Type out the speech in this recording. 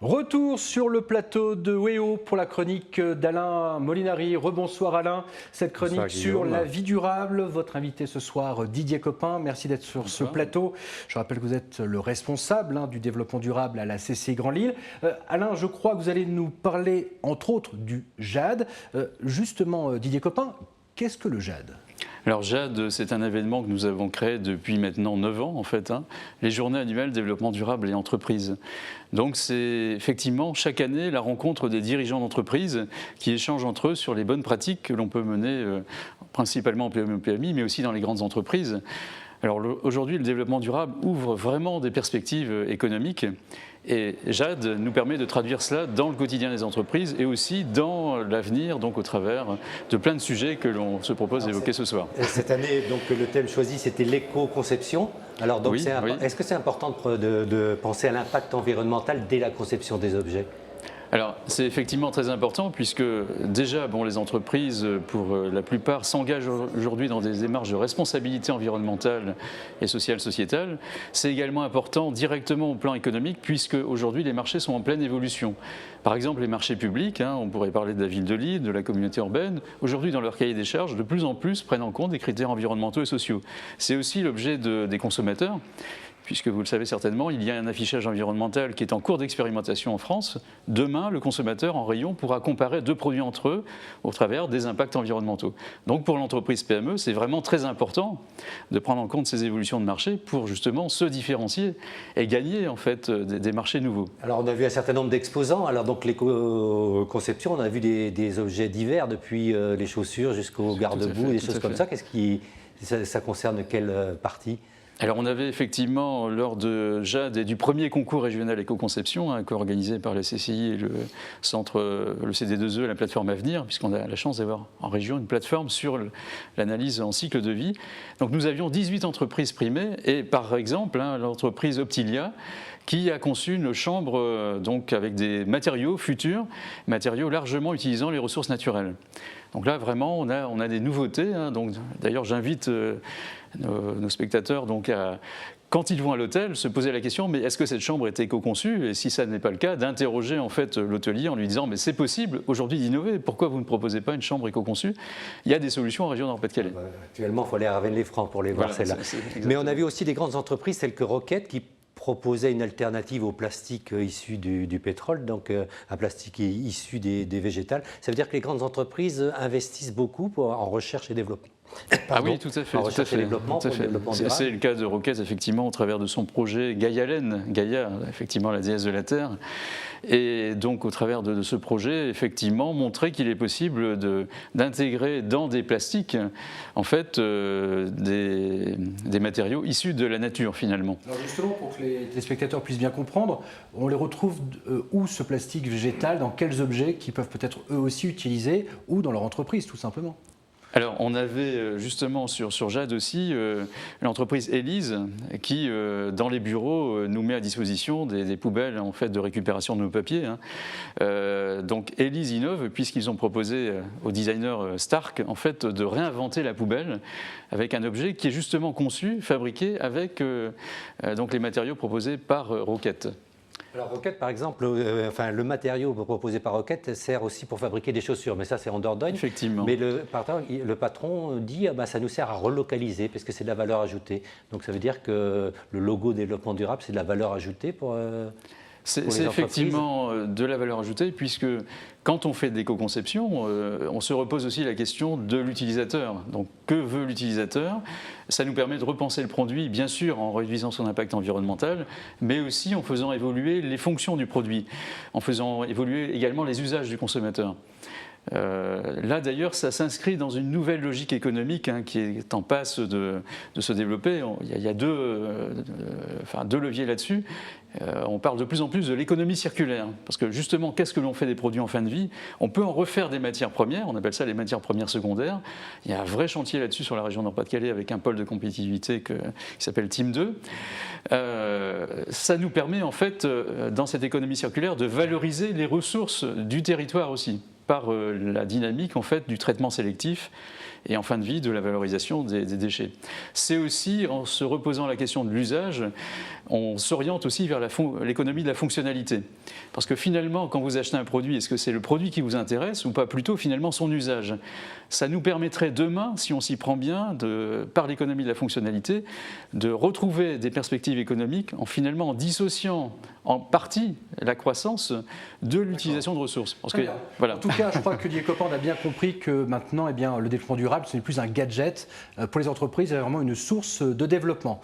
Retour sur le plateau de WEO pour la chronique d'Alain Molinari. Rebonsoir Alain, cette chronique Bonsoir, sur Guillaume. la vie durable. Votre invité ce soir, Didier Copin, merci d'être sur ce plateau. Je rappelle que vous êtes le responsable du développement durable à la CCI Grand Lille. Alain, je crois que vous allez nous parler entre autres du JAD. Justement, Didier Copin, qu'est-ce que le JAD ? Alors JAD, c'est un événement que nous avons créé depuis maintenant 9 ans en fait, les Journées annuelles développement durable et entreprise. Donc c'est effectivement chaque année la rencontre des dirigeants d'entreprise qui échangent entre eux sur les bonnes pratiques que l'on peut mener principalement en PME-PMI mais aussi dans les grandes entreprises. Alors aujourd'hui, le développement durable ouvre vraiment des perspectives économiques et JAD nous permet de traduire cela dans le quotidien des entreprises et aussi dans l'avenir, donc au travers de plein de sujets que l'on se propose d'évoquer ce soir. Cette année, donc, le thème choisi, c'était l'éco-conception. Alors, donc, Oui, oui. est-ce que c'est important de penser à l'impact environnemental dès la conception des objets ? Alors c'est effectivement très important puisque déjà les entreprises pour la plupart s'engagent aujourd'hui dans des démarches de responsabilité environnementale et sociale sociétale. C'est également important directement au plan économique puisque aujourd'hui les marchés sont en pleine évolution. Par exemple les marchés publics, on pourrait parler de la ville de Lille, de la communauté urbaine, aujourd'hui dans leur cahier des charges de plus en plus prennent en compte des critères environnementaux et sociaux. C'est aussi l'objet des consommateurs. Puisque vous le savez certainement, il y a un affichage environnemental qui est en cours d'expérimentation en France. Demain, le consommateur en rayon pourra comparer deux produits entre eux au travers des impacts environnementaux. Donc pour l'entreprise PME, c'est vraiment très important de prendre en compte ces évolutions de marché pour justement se différencier et gagner en fait des marchés nouveaux. Alors on a vu un certain nombre d'exposants. Alors donc l'éco-conception, on a vu des objets divers depuis les chaussures jusqu'aux garde-boue, des choses comme ça. Ça concerne quelle partie ? Alors on avait effectivement lors de JAD et du premier concours régional éco-conception co-organisé par la CCI et le centre, le CD2E, la plateforme Avenir, puisqu'on a la chance d'avoir en région une plateforme sur l'analyse en cycle de vie. Donc nous avions 18 entreprises primées et par exemple l'entreprise Optilia qui a conçu une chambre donc avec des matériaux futurs, matériaux largement utilisant les ressources naturelles. Donc là vraiment on a des nouveautés. Donc d'ailleurs j'invite nos spectateurs donc quand ils vont à l'hôtel, se poser la question mais est-ce que cette chambre est éco-conçue et si ça n'est pas le cas, d'interroger en fait l'hôtelier en lui disant mais c'est possible aujourd'hui d'innover, pourquoi vous ne proposez pas une chambre éco-conçue? Il y a des solutions en région Nord-Pas-de-Calais. Actuellement, il faut aller à Ravenne-les-Francs pour les voir celles-là. Mais on a vu aussi des grandes entreprises telles que Rocket qui proposait une alternative au plastique issu du pétrole, donc un plastique issu des végétales. Ça veut dire que les grandes entreprises investissent beaucoup en recherche et développement. Pardon, oui, tout à fait. En recherche et développement, pour le développement durable. C'est le cas de Rocket, effectivement, au travers de son projet Gaïa-Laine, Gaïa, effectivement, la déesse de la Terre. Et donc, au travers de ce projet, effectivement, montrer qu'il est possible d'intégrer dans des plastiques, en fait, des matériaux issus de la nature, finalement. Alors justement, pour que les spectateurs puissent bien comprendre, on les retrouve où ce plastique végétal, dans quels objets qui peuvent peut-être eux aussi utiliser, ou dans leur entreprise, tout simplement. Alors, on avait justement sur JAD aussi l'entreprise Élise qui, dans les bureaux, nous met à disposition des poubelles en fait, de récupération de nos papiers. Donc, Élise innove puisqu'ils ont proposé au designer Stark en fait, de réinventer la poubelle avec un objet qui est justement conçu, fabriqué avec donc les matériaux proposés par Rocket. Alors Rocket, par exemple, le matériau proposé par Rocket sert aussi pour fabriquer des chaussures, mais ça c'est en Dordogne. Effectivement. Mais le patron dit ça nous sert à relocaliser parce que c'est de la valeur ajoutée. Donc ça veut dire que le logo développement durable, c'est de la valeur ajoutée pour c'est effectivement de la valeur ajoutée puisque quand on fait de l'éco-conception, on se repose aussi la question de l'utilisateur. Donc que veut l'utilisateur? Ça nous permet de repenser le produit, bien sûr en réduisant son impact environnemental, mais aussi en faisant évoluer les fonctions du produit, en faisant évoluer également les usages du consommateur. Là d'ailleurs ça s'inscrit dans une nouvelle logique économique qui est en passe de se développer. Il y a deux leviers là-dessus. On parle de plus en plus de l'économie circulaire parce que justement qu'est-ce que l'on fait des produits en fin de vie? On peut en refaire des matières premières, on appelle ça les matières premières secondaires. Il y a un vrai chantier là-dessus sur la région Nord-Pas-de-Calais avec un pôle de compétitivité qui s'appelle Team 2. Ça nous permet en fait dans cette économie circulaire de valoriser les ressources du territoire aussi par la dynamique en fait du traitement sélectif et en fin de vie de la valorisation des déchets. C'est aussi, en se reposant la question de l'usage, on s'oriente aussi vers l'économie de la fonctionnalité. Parce que finalement, quand vous achetez un produit, est-ce que c'est le produit qui vous intéresse ou pas plutôt finalement son usage? Ça nous permettrait demain, si on s'y prend bien, par l'économie de la fonctionnalité, de retrouver des perspectives économiques en dissociant en partie la croissance de l'utilisation de ressources. Parce que, voilà. En tout cas, je crois que Didier Coppin a bien compris que maintenant, le développement durable, ce n'est plus un gadget pour les entreprises, c'est vraiment une source de développement.